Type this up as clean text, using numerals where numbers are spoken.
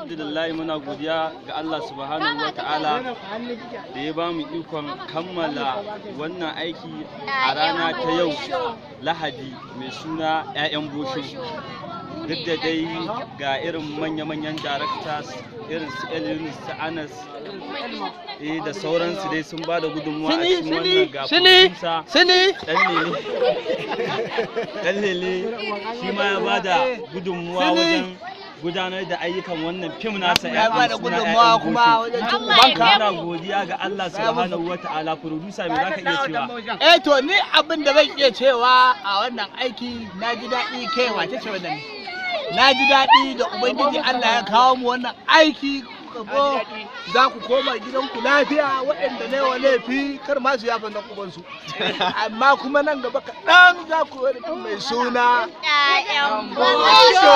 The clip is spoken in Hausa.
alhamdulillah muna godiya ga Allah subhanahu wa ta'ala da ya ba mu ikon kammala wannan aiki a rana ta yau Lahadi mai suna 'ya'yan bosho. Duk da dai ga irin manya-manyan directors irin su Elin su Anas da sauransu dai sun ba da gudunmuwa a cikin wannan ga Dan Lele shi ma ya ba da gudunmuwa wajen gudanar da ayyukan wannan fim nasa ya ba da gudunmawa kuma wajen cin banka. Muna godiya ga Allah subhanahu wataala. Producer me zaka iya cewa? To ni abin da zan iya cewa a wannan aiki na ji daɗi. Kai wace ce wannan? Na ji daɗi da ubangiji Allah ya kawo mu wannan aiki. Za ku koma gidanku lafiya, waɗanda ne wa laifi kar ma su yafa nan ubansu. Amma kuma nan gaba kaɗan za ku wani mai suna 'ya'yan bosho.